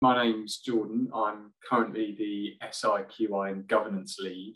My name's Jordan. I'm currently the SIQI and Governance Lead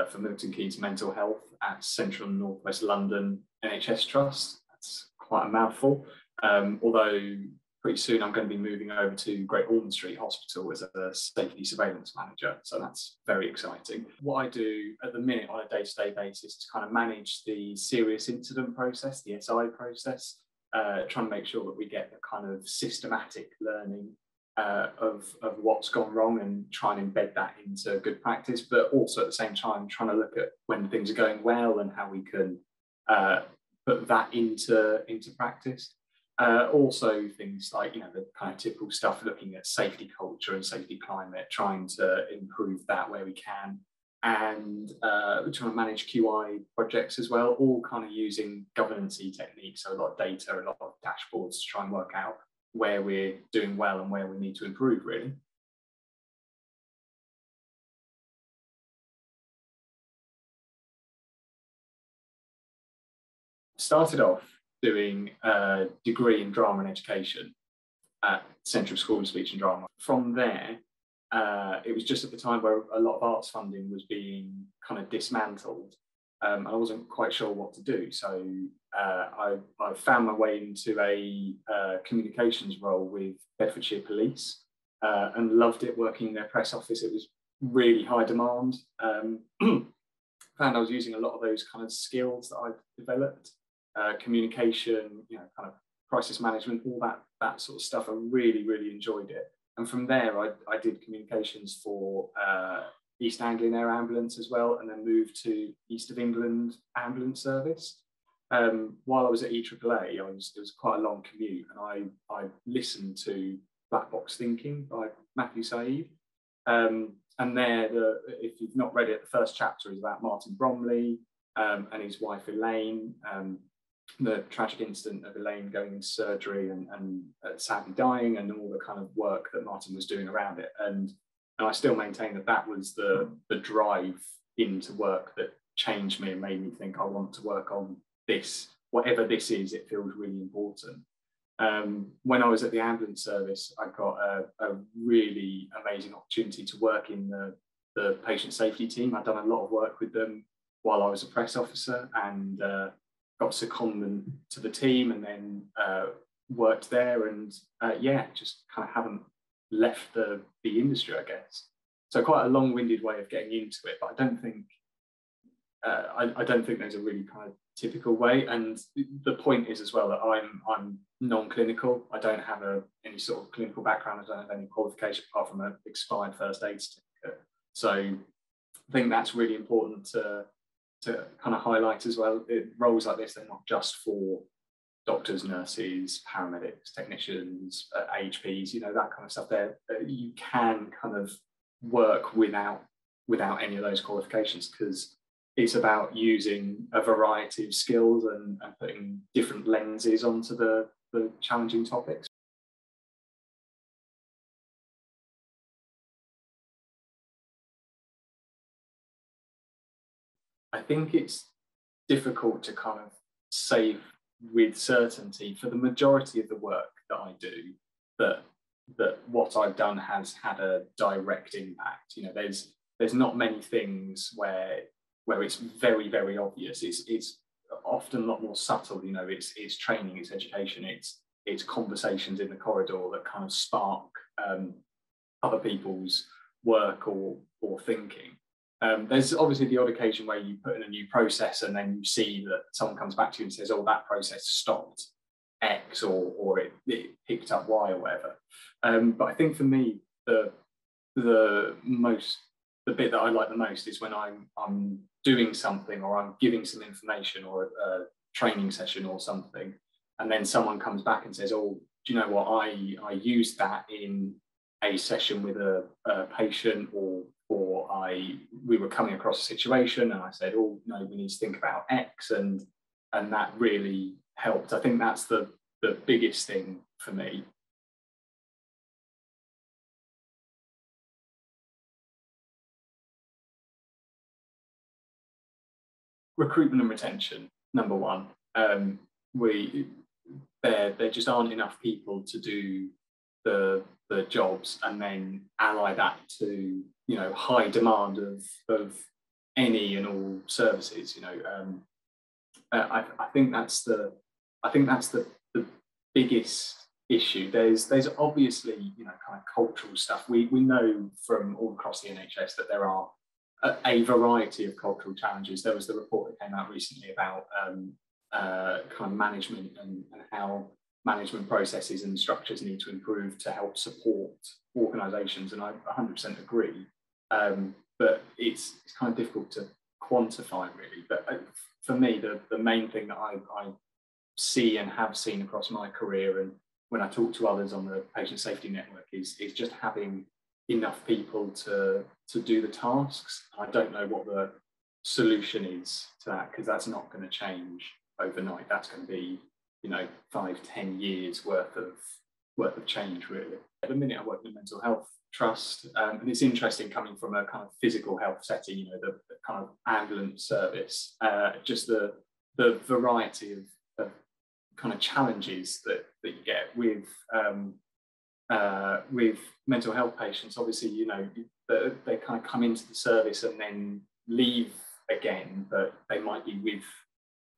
for Milton Keynes Mental Health at Central and North West London NHS Trust. That's quite a mouthful, although pretty soon I'm going to be moving over to Great Ormond Street Hospital as a safety surveillance manager, so that's very exciting. What I do at the minute on a day-to-day basis is kind of manage the serious incident process, the SI process, trying to make sure that we get the kind of systematic learning of what's gone wrong and try and embed that into good practice, but also at the same time trying to look at when things are going well and how we can put that into practice. Also things like, the kind of typical stuff, looking at safety culture and safety climate, trying to improve that where we can, and we're trying to manage QI projects as well, all kind of using governance-y techniques, so a lot of data, a lot of dashboards to try and work out where we're doing well and where we need to improve, really. Started off doing a degree in drama and education at Central School of Speech and Drama. From there, it was just at the time where a lot of arts funding was being kind of dismantled. I wasn't quite sure what to do, so I found my way into a communications role with Bedfordshire Police and loved it, working in their press office. It was really high demand. Found I was using a lot of those kind of skills that I've developed, communication, kind of crisis management, all that sort of stuff. I really enjoyed it. And from there, I did communications for East Anglian Air Ambulance as well, and then moved to East of England Ambulance Service. While I was at EAAA, it was quite a long commute, and I listened to Black Box Thinking by Matthew Saeed. And there, if you've not read it, the first chapter is about Martin Bromley and his wife Elaine, the tragic incident of Elaine going into surgery and sadly dying, and all the kind of work that Martin was doing around it. And I still maintain that was the drive into work that changed me and made me think, I want to work on this, whatever this is. It feels really important. When I was at the ambulance service, I got a really amazing opportunity to work in the patient safety team. I'd done a lot of work with them while I was a press officer, and got seconded to the team, and then worked there, and just kind of haven't left the industry, I guess. So quite a long-winded way of getting into it, but I don't think there's a really kind of typical way. And the point is as well that I'm non-clinical. I don't have any sort of clinical background. I don't have any qualification apart from an expired first aid certificate. So I think that's really important to kind of highlight as well. Roles like this, they're not just for doctors, nurses, paramedics, technicians, AHPs, that kind of stuff. There, you can kind of work without any of those qualifications, because it's about using a variety of skills and putting different lenses onto the challenging topics. I think it's difficult to kind of say with certainty for the majority of the work that I do that what I've done has had a direct impact. There's not many things where it's very obvious. It's often a lot more subtle. It's training, it's education, it's conversations in the corridor that kind of spark other people's work or thinking. There's obviously the odd occasion where you put in a new process and then you see that someone comes back to you and says, oh, that process stopped X or it picked up Y or whatever. But I think for me, the bit that I like the most is when I'm doing something, or I'm giving some information or a training session or something, and then someone comes back and says, oh, do you know what, I used that in a session with a patient, or we were coming across a situation and I said, oh no, we need to think about X, and that really helped. I think that's the biggest thing for me. Recruitment and retention, number one. There just aren't enough people to do the the jobs, and then ally that to, you know, high demand of any and all services. You know, I think that's the the biggest issue. There's obviously, you know, kind of cultural stuff. We know from all across the NHS that there are a variety of cultural challenges. There was the report that came out recently about kind of management and how management processes and structures need to improve to help support organisations, and I 100% agree. But it's kind of difficult to quantify, really. But for me, the main thing that I see and have seen across my career, and when I talk to others on the patient safety network, is just having enough people to do the tasks. I don't know what the solution is to that, because that's not going to change overnight. That's going to be, you know, 5-10 years worth of change, really. At the minute, I work in a mental health trust, and it's interesting coming from a kind of physical health setting, you know, the kind of ambulance service, just the variety of kind of challenges that you get with mental health patients. Obviously, you know, they kind of come into the service and then leave again, but they might be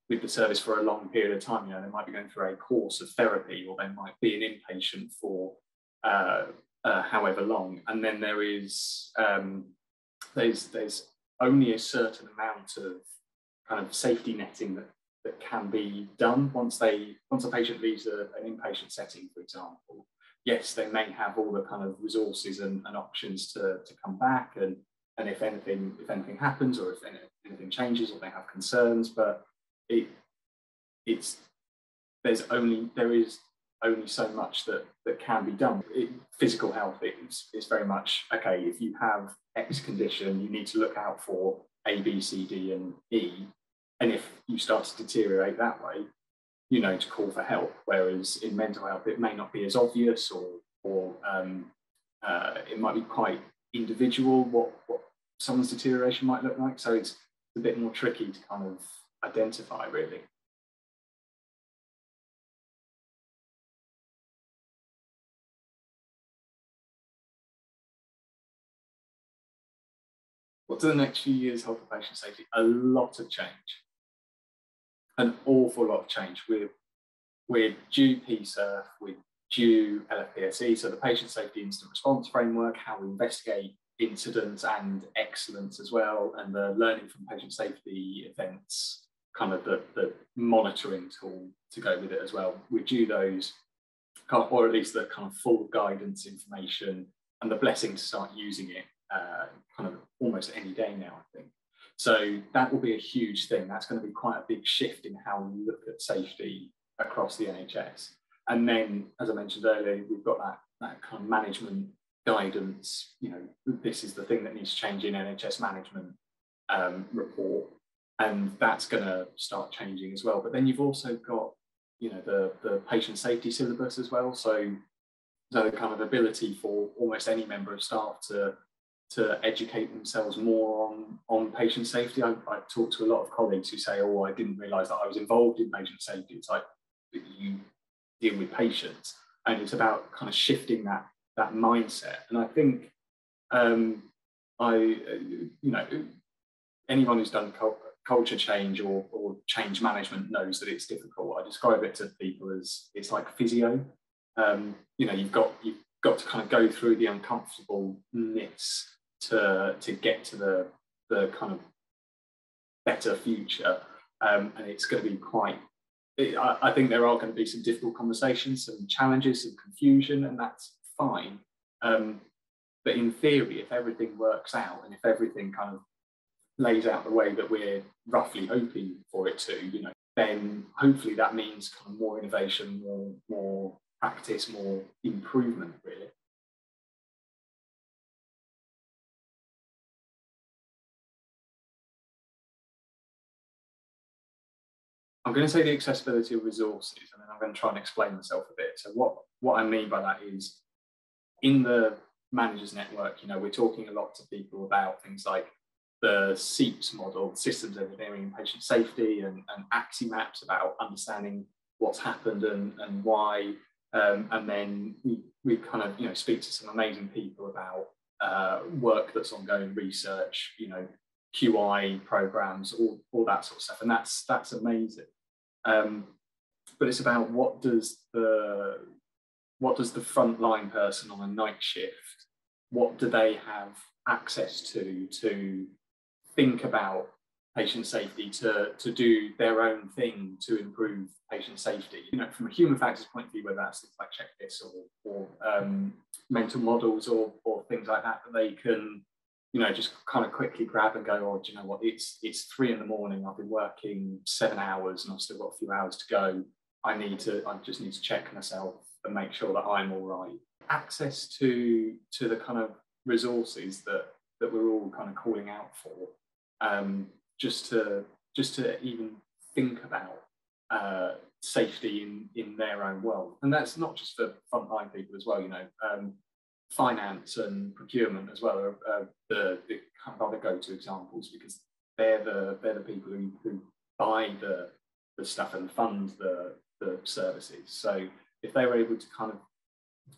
with the service for a long period of time. You know, they might be going through a course of therapy, or they might be an inpatient for however long. And then there's only a certain amount of kind of safety netting that can be done once a patient leaves an inpatient setting, for example. Yes, they may have all the kind of resources and options to come back, and if anything happens, or if anything changes, or they have concerns, but there is only so much that can be done. Physical health is very much, okay, if you have X condition, you need to look out for A, B, C, D, and E. And if you start to deteriorate that way, you know, to call for help. Whereas in mental health, it may not be as obvious, or it might be quite individual what someone's deterioration might look like. So it's a bit more tricky to kind of identify, really. What do the next few years hold for patient safety? A lot of change. An awful lot of change. We're due PSIRF, we're due LFPSE, so the Patient Safety Incident Response Framework, how we investigate incidents and excellence as well, and the learning from patient safety events, kind of the monitoring tool to go with it as well. We're due those, or at least the kind of full guidance information and the blessing to start using it kind of almost any day now, I think. So that will be a huge thing. That's going to be quite a big shift in how we look at safety across the NHS. And then, as I mentioned earlier, we've got that kind of management guidance. You know, this is the thing that needs to change in NHS management report, and that's going to start changing as well. But then you've also got, you know, the patient safety syllabus as well. So the kind of ability for almost any member of staff to educate themselves more on patient safety. I've talked to a lot of colleagues who say, oh, I didn't realise that I was involved in patient safety. It's like, you deal with patients, and it's about kind of shifting that mindset. And I think you know, anyone who's done culture change or change management knows that it's difficult. I describe it to people as it's like physio. You know, you've got to kind of go through the uncomfortableness to get to the kind of better future, and it's going to be quite. I think there are going to be some difficult conversations, some challenges, some confusion, and that's fine. But in theory, if everything works out, and if everything kind of lays out the way that we're roughly hoping for it to, you know, then hopefully that means kind of more innovation, more practice, more improvement, really. I'm going to say the accessibility of resources, and then I'm going to try and explain myself a bit. So what I mean by that is, in the managers network, you know, we're talking a lot to people about things like the SEEPS model, systems engineering and patient safety, and AXI maps, about understanding what's happened and why And then we kind of, you know, speak to some amazing people about work that's ongoing, research, you know, QI programs, all that sort of stuff, and that's amazing. But it's about what does the frontline person on a night shift, what do they have access to think about patient safety, to do their own thing to improve patient safety. You know, from a human factors point of view, whether that's things like checklists or mental models or things like that they can, you know, just kind of quickly grab and go, oh, do you know what, it's 3 in the morning, I've been working 7 hours and I've still got a few hours to go. I just need to check myself and make sure that I'm all right. Access to the kind of resources that we're all kind of calling out for, just to even think about safety in their own world. And that's not just for frontline people as well, you know. Finance and procurement as well are the kind of other go-to examples, because they're the people who buy the stuff and fund the services. So if they were able to kind of,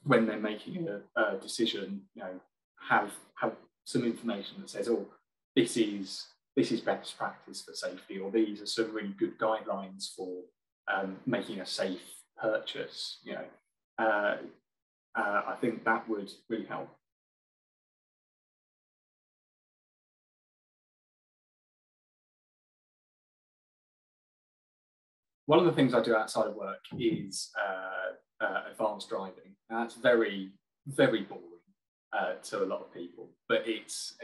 when they're making a decision, you know, have some information that says, oh, this is best practice for safety, or these are some really good guidelines for making a safe purchase, you know, I think that would really help. One of the things I do outside of work is advanced driving. Now, that's very, very boring to a lot of people, but it's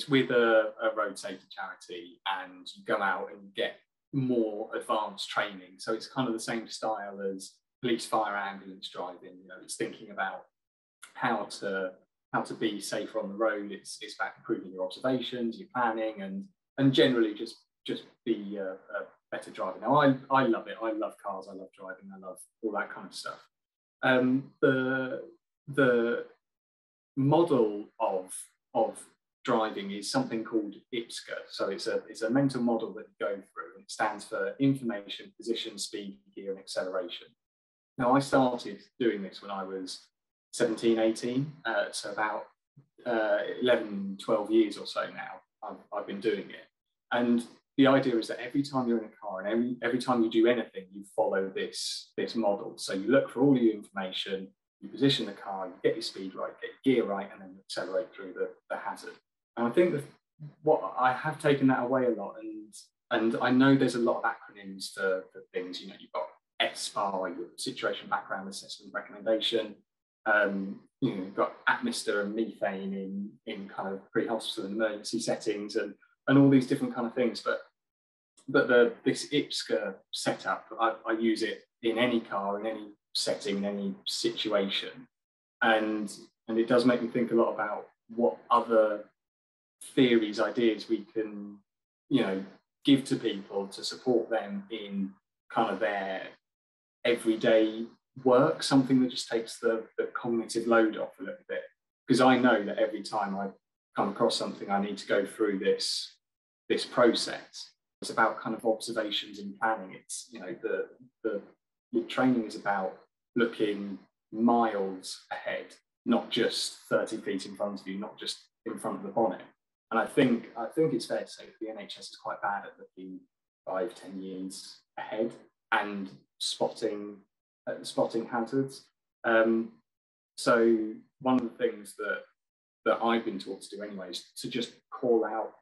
with a road safety charity, and you go out and get more advanced training. So it's kind of the same style as police, fire, ambulance driving. You know, it's thinking about how to be safer on the road. It's about improving your observations, your planning, and generally just be a better driver. Now, I love it. I love cars. I love driving. I love all that kind of stuff. The model of driving is something called IPSCA. So it's a mental model that you go through, and it stands for information, position, speed, gear, and acceleration. Now, I started doing this when I was 17, 18, so about 11, 12 years or so now, I've been doing it. And the idea is that every time you're in a car and every time you do anything, you follow this model. So you look for all your information, you position the car, you get your speed right, get your gear right, and then you accelerate through the hazard. And I think that what I have taken that away a lot, and I know there's a lot of acronyms for things. You know, you've got SBAR, your situation background assessment recommendation. You know, you've got atmosphere and methane in kind of pre-hospital and emergency settings, and all these different kind of things. But this IPSCA setup, I use it in any car, in any setting, in any situation, and it does make me think a lot about what other theories, ideas we can, you know, give to people to support them in kind of their everyday work, something that just takes the cognitive load off a little bit. Because I know that every time I come across something, I need to go through this process. It's about kind of observations and planning. It's, you know, the training is about looking miles ahead, not just 30 feet in front of you, not just in front of the bonnet. And I think it's fair to say that the NHS is quite bad at looking 5-10 years ahead and spotting hazards. So one of the things that I've been taught to do anyway is to just call out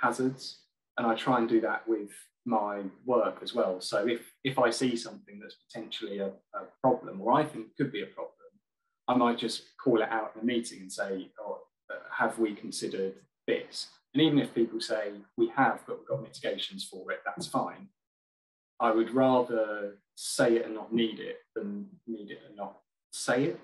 hazards, and I try and do that with my work as well. So if I see something that's potentially a problem, or I think could be a problem, I might just call it out in a meeting and say, oh, have we considered this? And even if people say we have, but we've got mitigations for it, that's fine. I would rather say it and not need it than need it and not say it.